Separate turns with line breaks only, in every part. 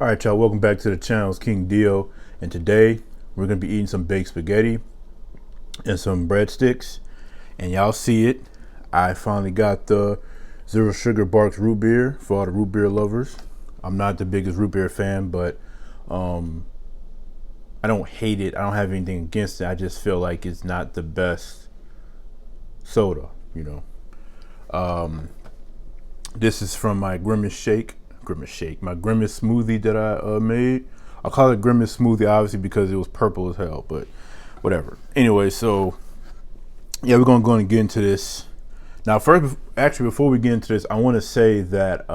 All right, y'all, welcome back to the channel. It's King Dio, and today we're gonna be eating some baked spaghetti and some breadsticks. And y'all see it, I finally got the Zero Sugar Barks root beer for all the root beer lovers. I'm not the biggest root beer fan, but I don't hate it. I don't have anything against it. I just feel like it's not the best soda, you know. This is from my Grimace my Grimace smoothie that I made. I'll call it Grimace smoothie, obviously, because it was purple as hell, but whatever. Anyway, so yeah, we're gonna go and get into this. Now, first, actually, before we get into this, I want to say that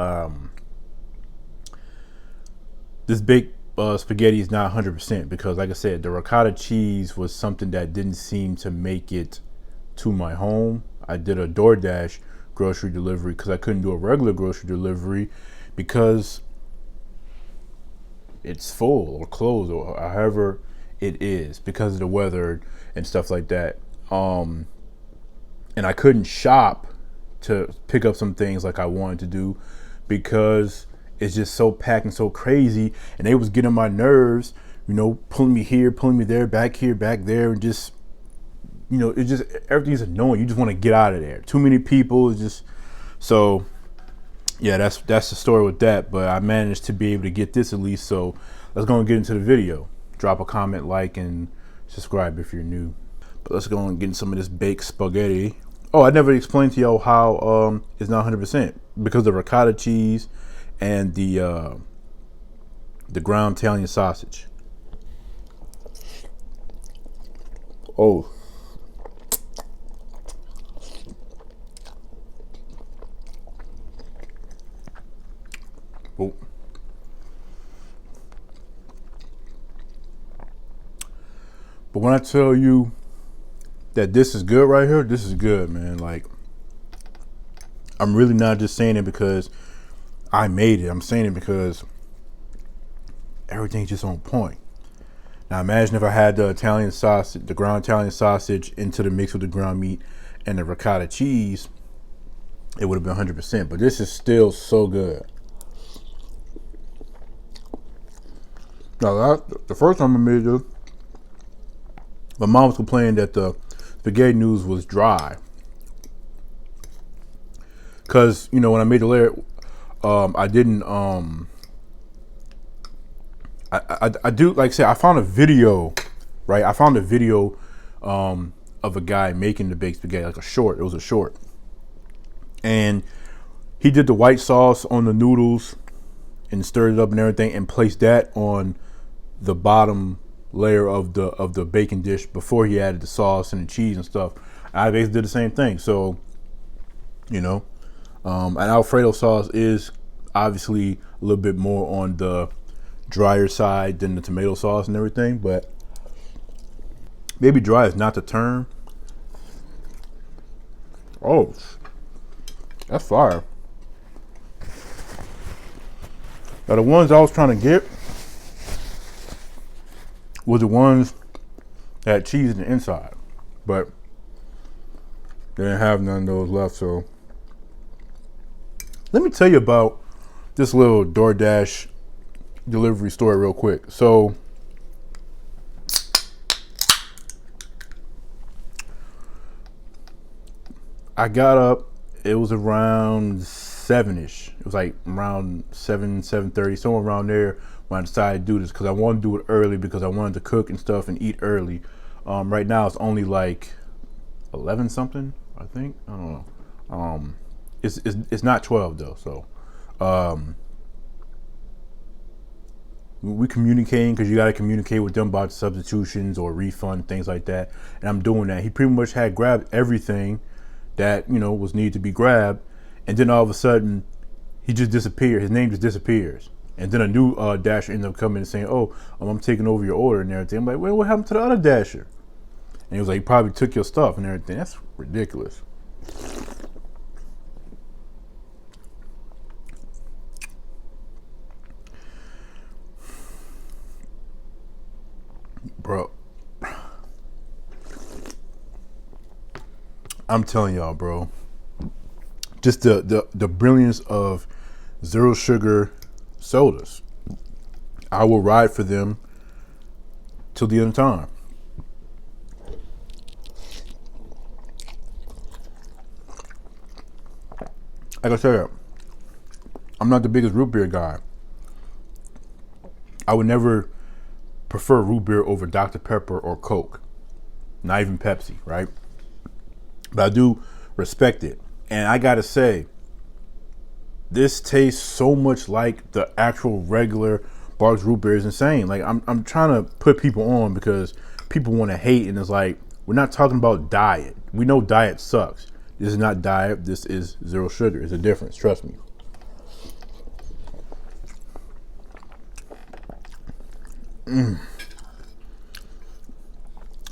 this baked spaghetti is not 100% because, like I said, the ricotta cheese was something that didn't seem to make it to my home. I did a DoorDash grocery delivery because I couldn't do a regular grocery delivery because it's full or closed or however it is because of the weather and stuff like that. And I couldn't shop to pick up some things like I wanted to do because it's just so packed and so crazy, and they was getting on my nerves, you know, pulling me here, pulling me there, back here, back there, and just, you know, it just, everything's annoying. You just want to get out of there. Too many people, it's just, so yeah, that's the story with that. But I managed to be able to get this at least. So let's go and get into the video. Drop a comment, like, and subscribe if you're new. But let's go and get some of this baked spaghetti. Oh, I never explained to y'all how it's not 100% because the ricotta cheese and the ground Italian sausage. Oh. Oh. But when I tell you that this is good right here, this is good, man. Like, I'm really not just saying it because I made it. I'm saying it because everything's just on point. Now imagine if I had the Italian sausage, the ground Italian sausage into the mix with the ground meat and the ricotta cheese, it would have been 100%. But this is still so good. Now, the first time I made this, my mom was complaining that the spaghetti noodles was dry. Cause, you know, when I made the layer, I didn't, I do, like I said, I found a video, right? I found a video of a guy making the baked spaghetti, like a short. It was a short. And he did the white sauce on the noodles and stirred it up and everything and placed that on the bottom layer of the bacon dish before he added the sauce and the cheese and stuff. I basically did the same thing. So, you know, and Alfredo sauce is obviously a little bit more on the drier side than the tomato sauce and everything, but maybe dry is not the term. Oh, that's fire. Now the ones I was trying to get were the ones that had cheese in the inside, but they didn't have none of those left. So let me tell you about this little DoorDash delivery story real quick. So I got up, it was around 7ish. It was like around 7:30, somewhere around there when I decided to do this because I wanted to do it early because I wanted to cook and stuff and eat early. Right now it's only like 11 something, I think. I don't know. It's not 12 though. So we communicating because you got to communicate with them about substitutions or refund, things like that. And I'm doing that. He pretty much had grabbed everything that, you know, was needed to be grabbed, and then all of a sudden he just disappeared. His name just disappears, and then a new dasher ended up coming and saying, "Oh, I'm taking over your order and everything." I'm like, "Well, what happened to the other dasher?" And he was like, "He probably took your stuff and everything." That's ridiculous. Bro, I'm telling y'all, bro, just the brilliance of zero sugar sodas. I will ride for them till the end of time. Like I said, I'm not the biggest root beer guy. I would never prefer root beer over Dr. Pepper or Coke, not even Pepsi, right? But I do respect it. And I gotta say, this tastes so much like the actual regular Barks root beer. Is insane. Like I'm trying to put people on because people want to hate, and it's like, we're not talking about diet. We know diet sucks. This is not diet. This is zero sugar. It's a difference. Trust me. And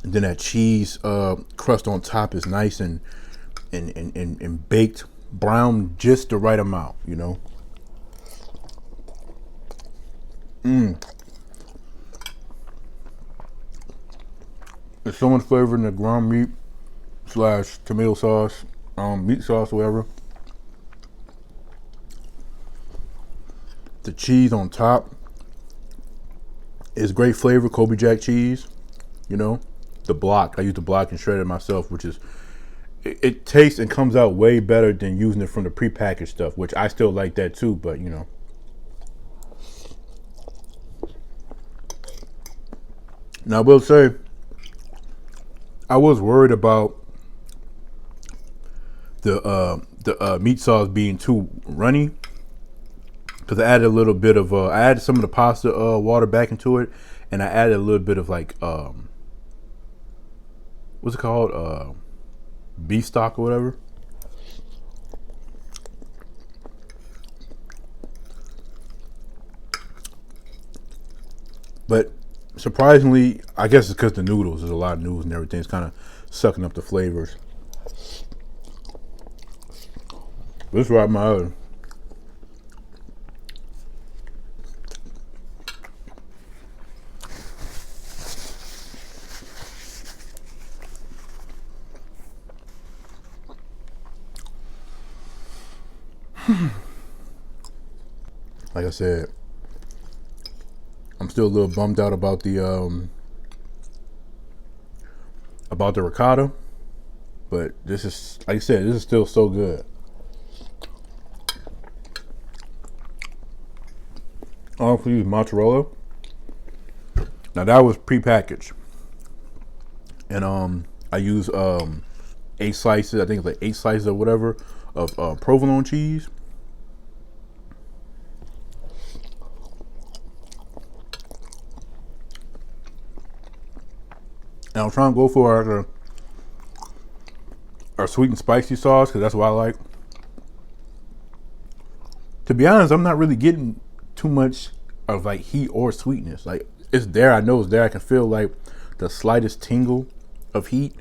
then that cheese crust on top is nice and baked brown just the right amount, you know. There's so much flavor in the ground meat slash tomato sauce, meat sauce, whatever. The cheese on top is great flavor, Kobe Jack cheese, you know. The block, I use the block and shred it myself, which is, it tastes and comes out way better than using it from the prepackaged stuff, which I still like that too, but you know. Now I will say, I was worried about the meat sauce being too runny, because I added a little bit of I added some of the pasta water back into it, and I added a little bit of like what's it called, beef stock or whatever. But surprisingly, I guess it's because the noodles, there's a lot of noodles and everything's kind of sucking up the flavors. Let's try my other. Like I said, I'm still a little bummed out about the ricotta, but this is, like I said, this is still so good. I also use mozzarella. Now that was prepackaged, and I use 8 slices. I think it's like 8 slices or whatever of provolone cheese. And I'm trying to go for our sweet and spicy sauce, because that's what I like. To be honest, I'm not really getting too much of like heat or sweetness. Like, it's there, I know it's there. I can feel like the slightest tingle of heat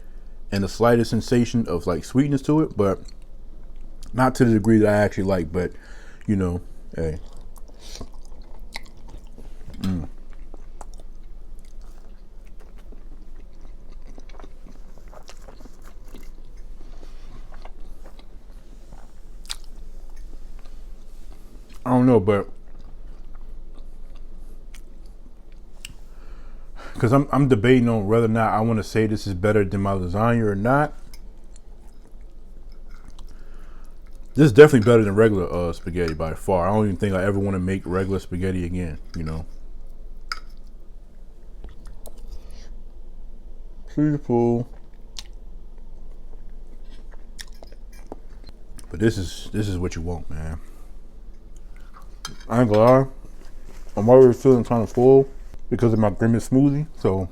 and the slightest sensation of like sweetness to it, but not to the degree that I actually like. But you know, hey. I don't know, but because I'm debating on whether or not I want to say this is better than my lasagna or not. This is definitely better than regular spaghetti by far. I don't even think I ever want to make regular spaghetti again, you know. Beautiful. But this is what you want, man. I ain't gonna lie, I'm already feeling kind of full because of my Grimace smoothie, so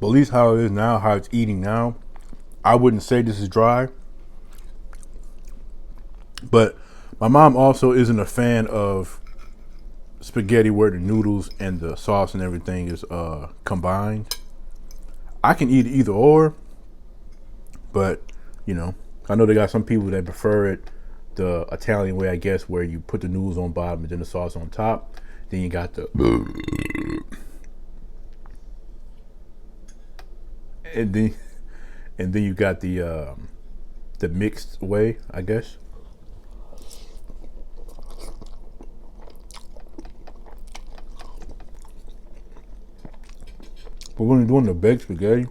but at least how it is now, how it's eating now, I wouldn't say this is dry. But my mom also isn't a fan of spaghetti where the noodles and the sauce and everything is combined. I can eat either or, but you know, I know they got some people that prefer it the Italian way, I guess, where you put the noodles on bottom and then the sauce on top. Then you got the and then you got the mixed way, I guess. But when you're doing the baked spaghetti,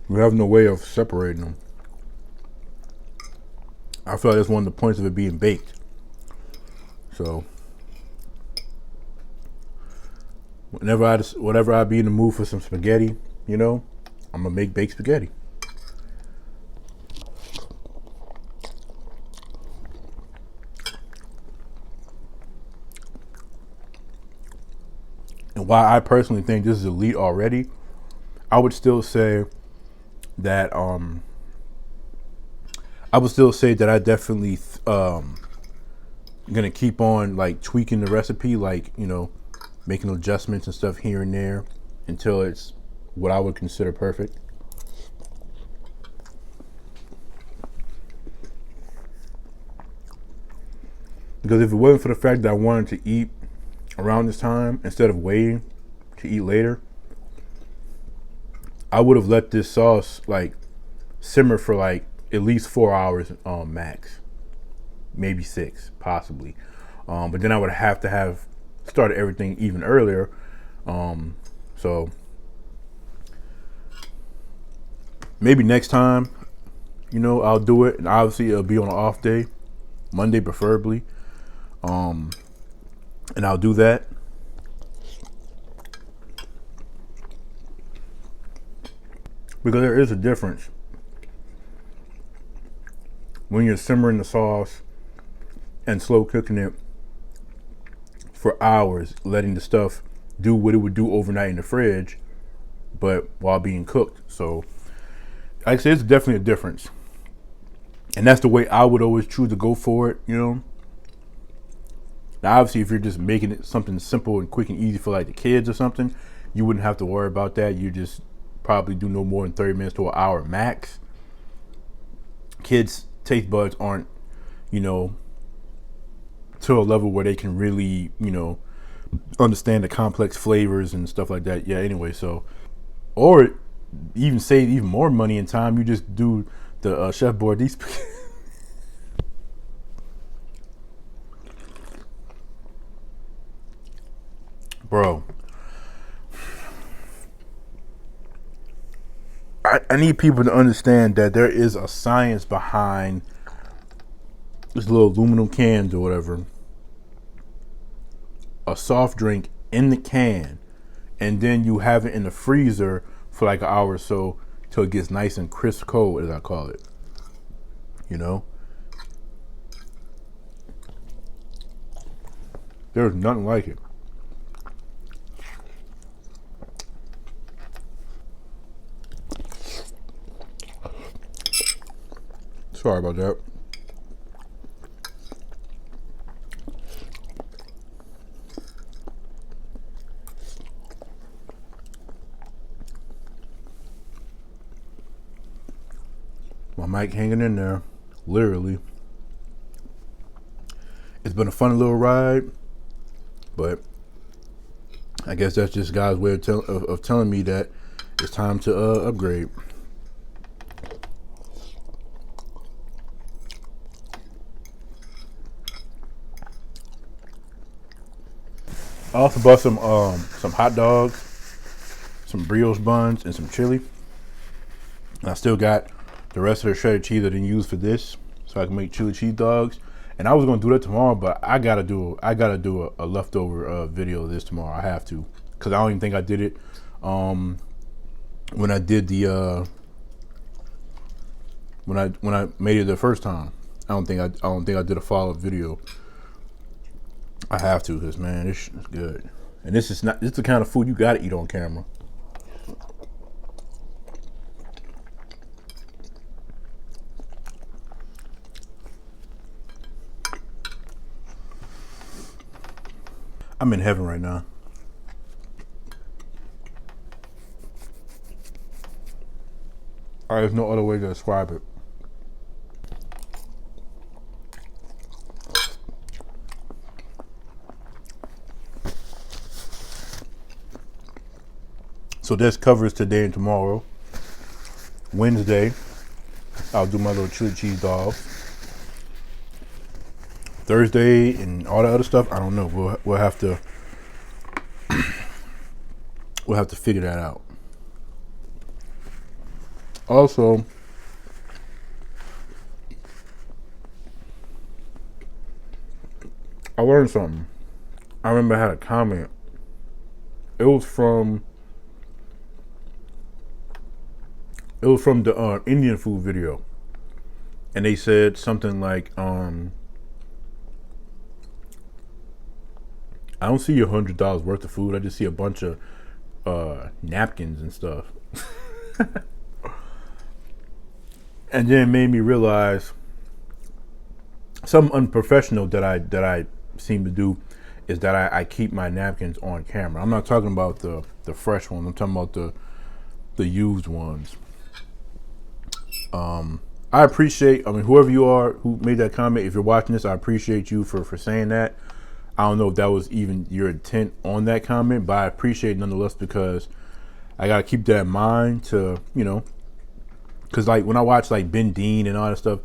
you have no way of separating them. I feel like that's one of the points of it being baked. So whenever I be in the mood for some spaghetti, you know, I'm gonna make baked spaghetti. And while I personally think this is elite already, I would still say that I definitely gonna keep on like tweaking the recipe, like, you know, making adjustments and stuff here and there until it's what I would consider perfect. Because if it wasn't for the fact that I wanted to eat around this time instead of waiting to eat later, I would have let this sauce like simmer for like at least 4 hours max, maybe 6 possibly. But then I would have to have started everything even earlier. So maybe next time, you know, I'll do it, and obviously it'll be on an off day, Monday preferably, and I'll do that. Because there is a difference when you're simmering the sauce and slow cooking it for hours, letting the stuff do what it would do overnight in the fridge, but while being cooked. So like I said, it's definitely a difference. And that's the way I would always choose to go for it, you know. Now obviously if you're just making it something simple and quick and easy for like the kids or something, you wouldn't have to worry about that. You just probably do no more than 30 minutes to an hour max. Kids' taste buds aren't, you know, to a level where they can really, you know, understand the complex flavors and stuff like that. Yeah, anyway, so, or even save even more money and time, you just do the Chef Boyardee. Bro, I need people to understand that there is a science behind this little aluminum cans or whatever, a soft drink in the can, and then you have it in the freezer for like an hour or so till it gets nice and crisp cold, as I call it. You know, there's nothing like it. Sorry about that. My mic hanging in there, literally. It's been a fun little ride, but I guess that's just God's way of telling me that it's time to upgrade. I also bought some hot dogs, some brioche buns, and some chili. And I still got the rest of the shredded cheese I didn't use for this, so I can make chili cheese dogs. And I was gonna do that tomorrow, but I gotta do a leftover video of this tomorrow. I have to, cause I don't even think I did it when I did the when I made it the first time. I don't think I did a follow-up video. I have to, cause man, this is good. And this is the kind of food you gotta eat on camera. I'm in heaven right now. There's no other way to describe it. So this covers today and tomorrow. Wednesday, I'll do my little chili cheese dogs. Thursday and all the other stuff, I don't know. We'll have to figure that out. Also, I learned something. I remember I had a comment. It was from the Indian food video, and they said something like, "I don't see $100 worth of food. I just see a bunch of napkins and stuff." And then it made me realize something unprofessional that I seem to do is that I keep my napkins on camera. I'm not talking about the fresh ones. I'm talking about the used ones. I appreciate, whoever you are who made that comment, if you're watching this, I appreciate you for saying that. I don't know if that was even your intent on that comment, but I appreciate it nonetheless, because I gotta keep that in mind to, because like when I watch like Ben Dean and all that stuff,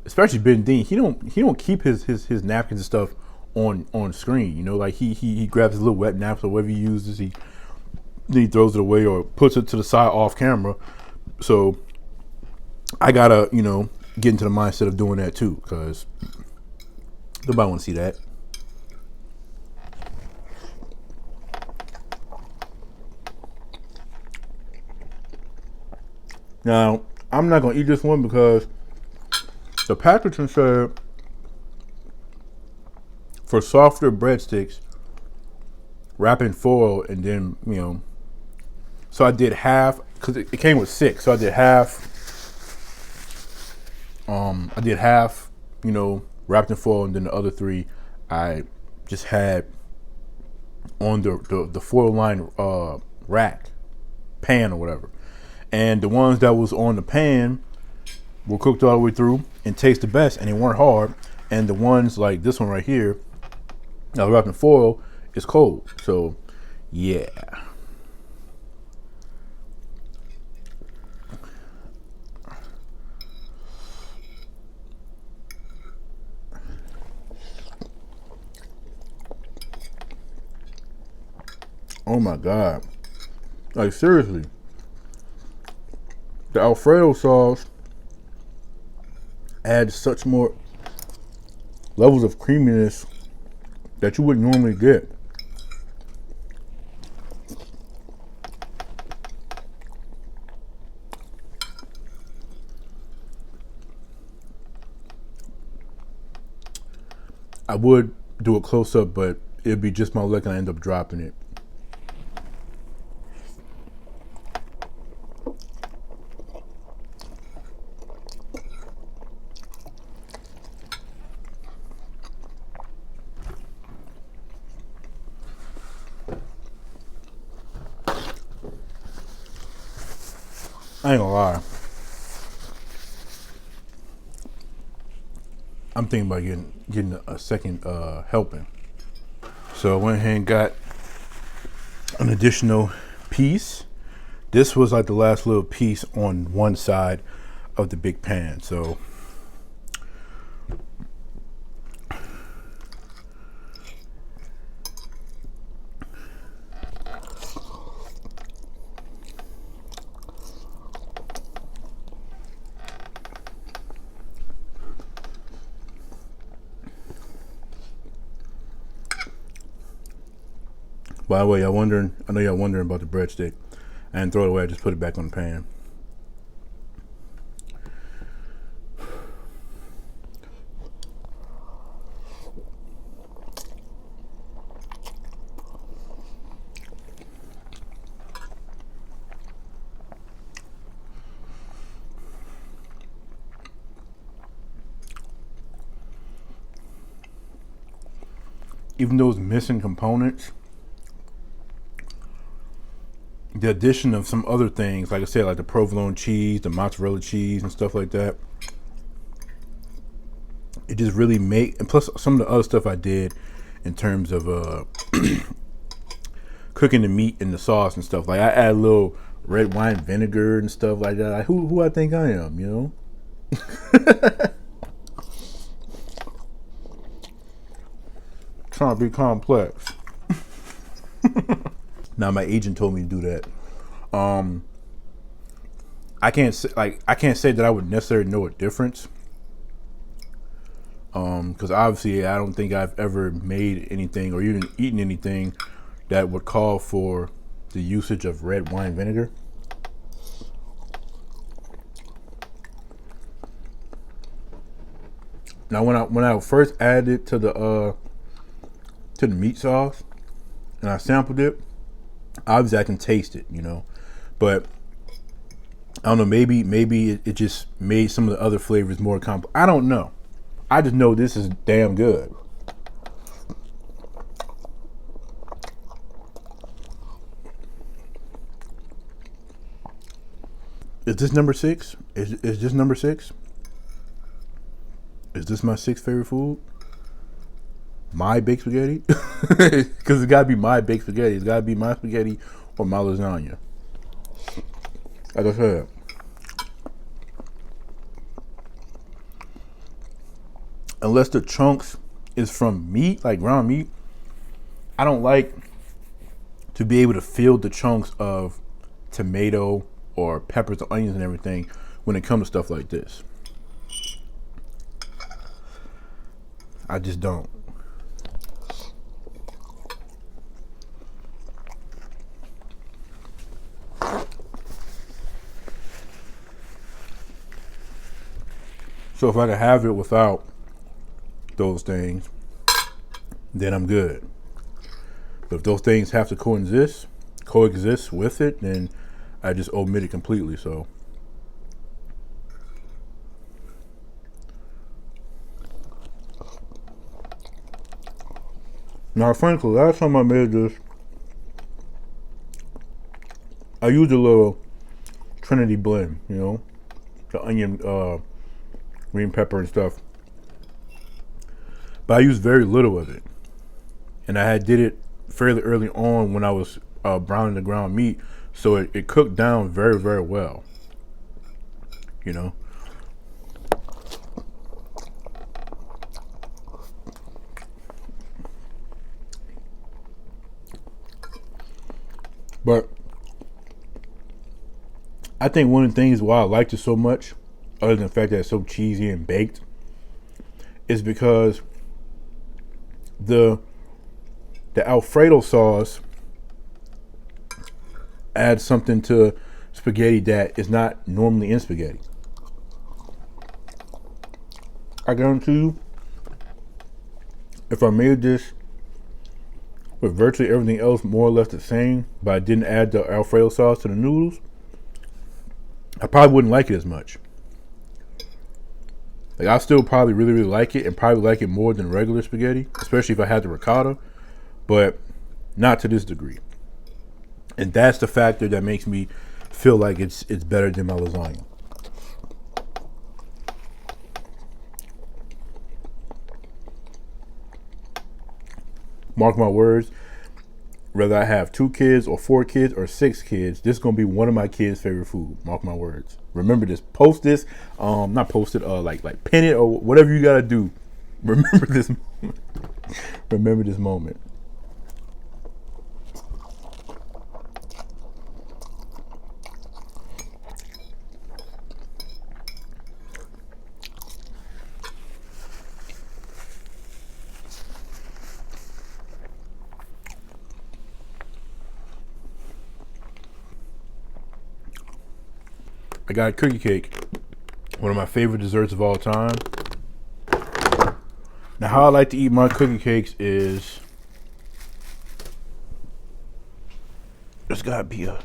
especially Ben Dean, he don't keep his napkins and stuff on screen. Like he grabs his little wet napkin or whatever he uses, then he throws it away or puts it to the side off camera. So I gotta, get into the mindset of doing that too, because nobody want to see that. Now, I'm not gonna eat this one because the packaging said for softer breadsticks, wrap in foil, and then, so I did half, because it came with 6, so I did half. Wrapped in foil, and then the other 3 I just had on the foil line rack, pan or whatever. And the ones that was on the pan were cooked all the way through and taste the best, and they weren't hard. And the ones like this one right here, that was wrapped in foil, is cold. So, yeah. Oh my God. Like, seriously. The Alfredo sauce adds such more levels of creaminess that you wouldn't normally get. I would do a close up, but it'd be just my luck and I end up dropping it. I ain't gonna lie. I'm thinking about getting a second helping. So I went ahead and got an additional piece. This was like the last little piece on one side of the big pan. So by the way, I know y'all wondering about the breadstick. I didn't throw it away, I just put it back on the pan. even those missing components, the addition of some other things, like I said, like the provolone cheese, the mozzarella cheese, and stuff like that, it just really and plus some of the other stuff I did in terms of cooking the meat and the sauce and stuff. Like I add a little red wine vinegar and stuff like that. Like, who I think I am, you know? Trying to be complex. Now my agent told me to do that. I can't say that I would necessarily know a difference. Because obviously I don't think I've ever made anything or even eaten anything that would call for the usage of red wine vinegar. Now when I first added it to the meat sauce and I sampled it, obviously I can taste it, you know, but I don't know, maybe it just made some of the other flavors more complex. I don't know. I just know this is damn good. Is this number 6? Is this number 6? Is this my 6th favorite food? My baked spaghetti? Because it's got to be my baked spaghetti. It's got to be my spaghetti or my lasagna. Like I said, unless the chunks is from meat, like ground meat, I don't like to be able to feel the chunks of tomato or peppers or onions and everything when it comes to stuff like this. I just don't. So if I can have it without those things, then I'm good. But if those things have to coexist with it, then I just omit it completely. So now, frankly, last time I made this, I used a little Trinity blend, you know, the onion, green pepper and stuff. But I used very little of it. And I did it fairly early on when I was browning the ground meat. So it cooked down very, very well, you know. But I think one of the things why I liked it so much, other than the fact that it's so cheesy and baked, is because the Alfredo sauce adds something to spaghetti that is not normally in spaghetti. I guarantee you, if I made this with virtually everything else more or less the same, but I didn't add the Alfredo sauce to the noodles, I probably wouldn't like it as much. Like, I still probably really, really like it, and probably like it more than regular spaghetti, especially if I had the ricotta, but not to this degree. And that's the factor that makes me feel like it's better than my lasagna. Mark my words, whether I have 2 kids or 4 kids or 6 kids, this is going to be one of my kids' favorite food. Mark my words. Remember this. Post this. Not post it, like pin it or whatever you got to do. Remember this moment. Remember this moment. I got a cookie cake, one of my favorite desserts of all time. Now, how I like to eat my cookie cakes is there's gotta be a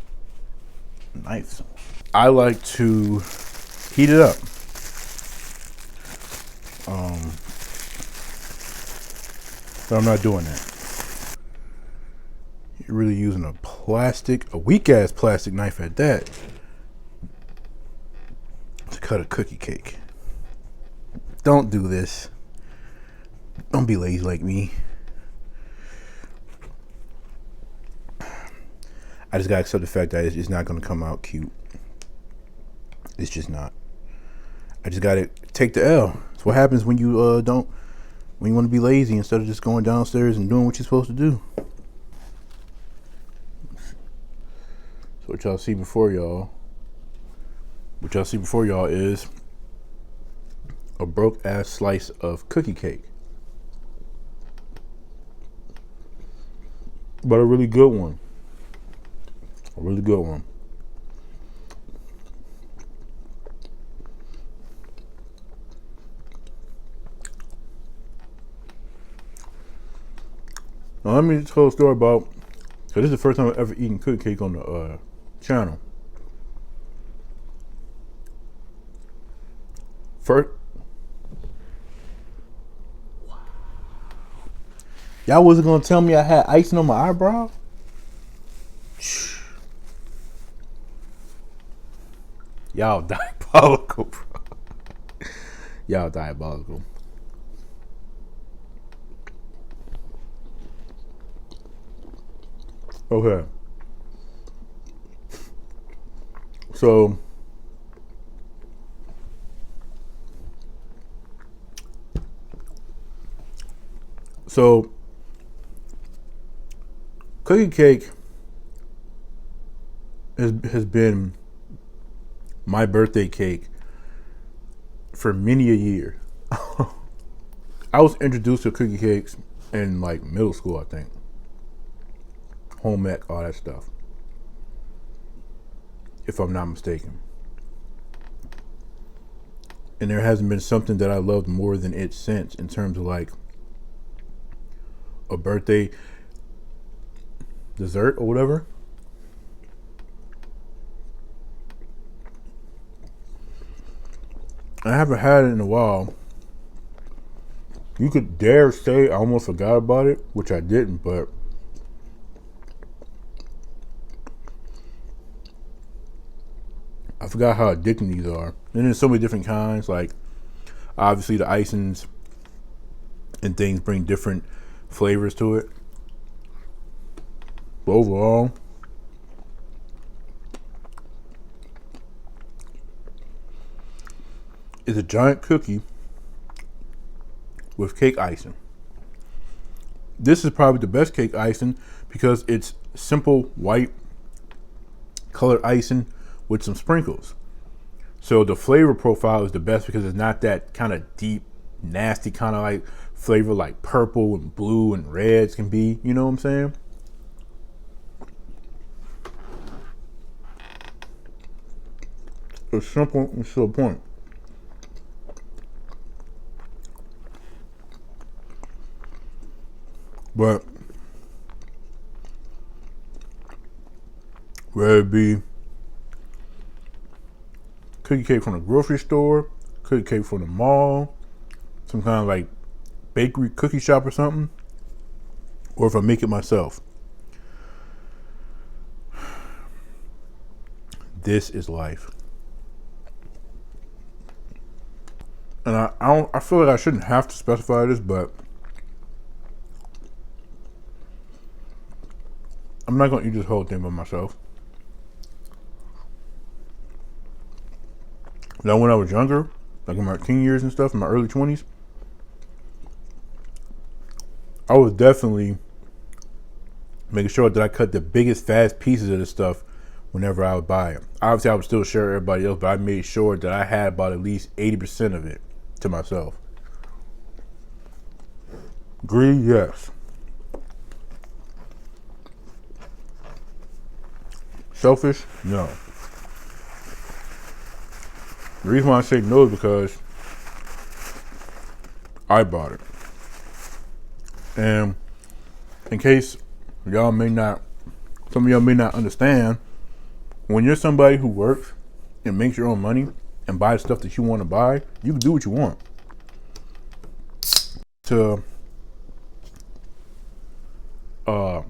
knife. I like to heat it up. But I'm not doing that. You're really using a weak ass plastic knife at that, to cut a cookie cake. Don't do this. Don't be lazy like me. I just gotta accept the fact that it's not gonna come out cute. It's just not. I just gotta take the L. It's what happens when you when you want to be lazy instead of just going downstairs and doing what you're supposed to do. So what y'all see before y'all is a broke ass slice of cookie cake. But a really good one. A really good one. Now let me tell a story about, because this is the first time I've ever eaten cookie cake on the channel. First, y'all wasn't gonna tell me I had icing on my eyebrow? Y'all diabolical, bro. Y'all diabolical. Okay. So cookie cake has been my birthday cake for many a year. I was introduced to cookie cakes in like middle school, I think. Home ec, all that stuff, if I'm not mistaken. And there hasn't been something that I loved more than it since, in terms of like a birthday dessert or whatever. I haven't had it in a while. You could dare say I almost forgot about it, which I didn't, but I forgot how addicting these are. And there's so many different kinds. Like, obviously the icings and things bring different flavors to it. But overall, it's a giant cookie with cake icing. This is probably the best cake icing because it's simple white colored icing with some sprinkles. So the flavor profile is the best because it's not that kind of deep, nasty kind of like flavor like purple and blue and reds can be. You know what I'm saying? It's simple and to the point. But whether it be cookie cake from the grocery store, cookie cake from the mall, some kind of like bakery cookie shop or something, or if I make it myself, this is life. And I feel like I shouldn't have to specify this, but I'm not gonna eat this whole thing by myself. Now, when I was younger, like in my teen years and stuff, in my early 20s, I was definitely making sure that I cut the biggest, fast pieces of this stuff whenever I would buy it. Obviously, I would still share everybody else, but I made sure that I had about at least 80% of it to myself. Greed, yes. Selfish, no. The reason why I say no is because I bought it. And in case y'all may not, some of y'all may not understand, when you're somebody who works and makes your own money and buys stuff that you want to buy, you can do what you want. To uh,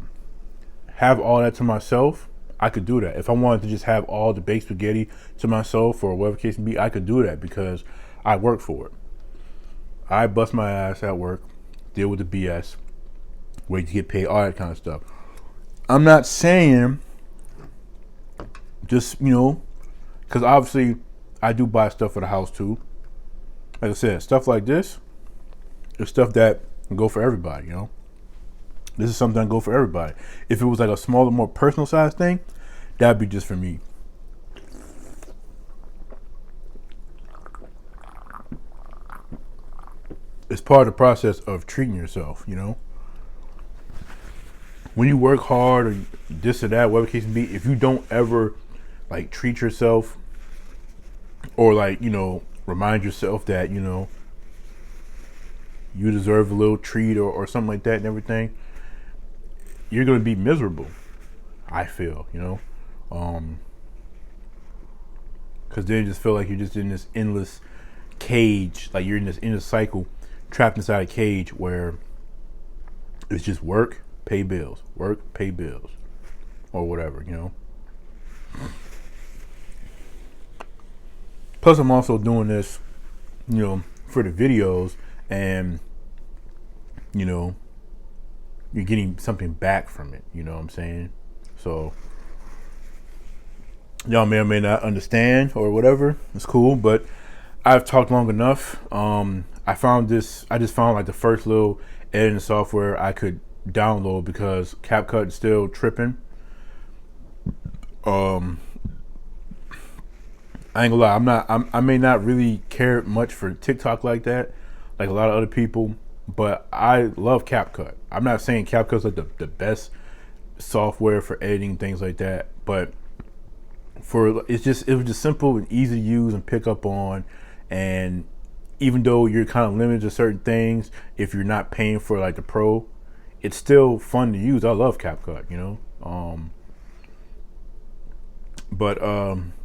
have all that to myself, I could do that. If I wanted to just have all the baked spaghetti to myself or whatever case may be, I could do that because I work for it. I bust my ass at work, deal with the BS, wait to get paid, all that kind of stuff. I'm not saying just, because obviously I do buy stuff for the house too. Like I said, stuff like this is stuff that can go for everybody, This is something that can go for everybody. If it was like a smaller, more personal size thing, that'd be just for me. It's part of the process of treating yourself, When you work hard or this or that, whatever the case may be, if you don't ever like treat yourself or like, remind yourself that, you deserve a little treat or something like that and everything, you're going to be miserable, I feel, because then you just feel like you're just in this endless cage, like you're in this endless cycle, trapped inside a cage where it's just work, pay bills, or whatever, Plus, I'm also doing this, for the videos, and you're getting something back from it. You know what I'm saying? So y'all may or may not understand or whatever. It's cool, but I've talked long enough. I just found like the first little editing software I could download because CapCut is still tripping. I ain't gonna lie, I may not really care much for TikTok like that, like a lot of other people, but I love CapCut. I'm not saying CapCut's like the best software for editing things like that, but it was just simple and easy to use and pick up on. And even though you're kind of limited to certain things, if you're not paying for like the pro, it's still fun to use. I love CapCut,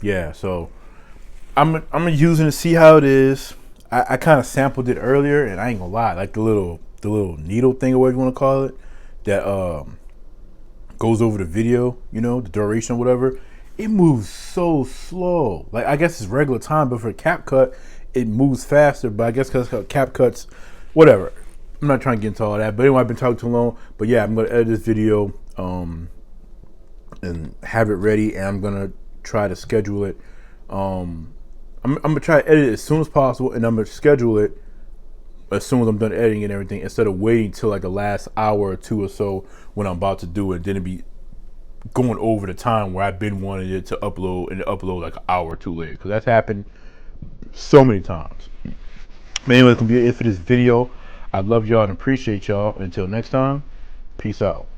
yeah, so I'm using it to see how it is. I kind of sampled it earlier, and I ain't gonna lie, like the little needle thing or whatever you want to call it, that goes over the video, the duration or whatever. It moves so slow. Like I guess it's regular time, but for CapCut, it moves faster. But I guess because CapCut's whatever. I'm not trying to get into all that. But anyway, I've been talking too long. But yeah, I'm gonna edit this video and have it ready, and I'm gonna try to schedule it. I'm gonna try to edit it as soon as possible, and I'm gonna schedule it as soon as I'm done editing and everything, instead of waiting till like the last hour or two or so when I'm about to do it. Then it'd be going over the time where I've been wanting it to upload, and upload like an hour or two later, because that's happened so many times. But anyway, it's gonna be it for this video. I love y'all and appreciate y'all. Until next time, peace out.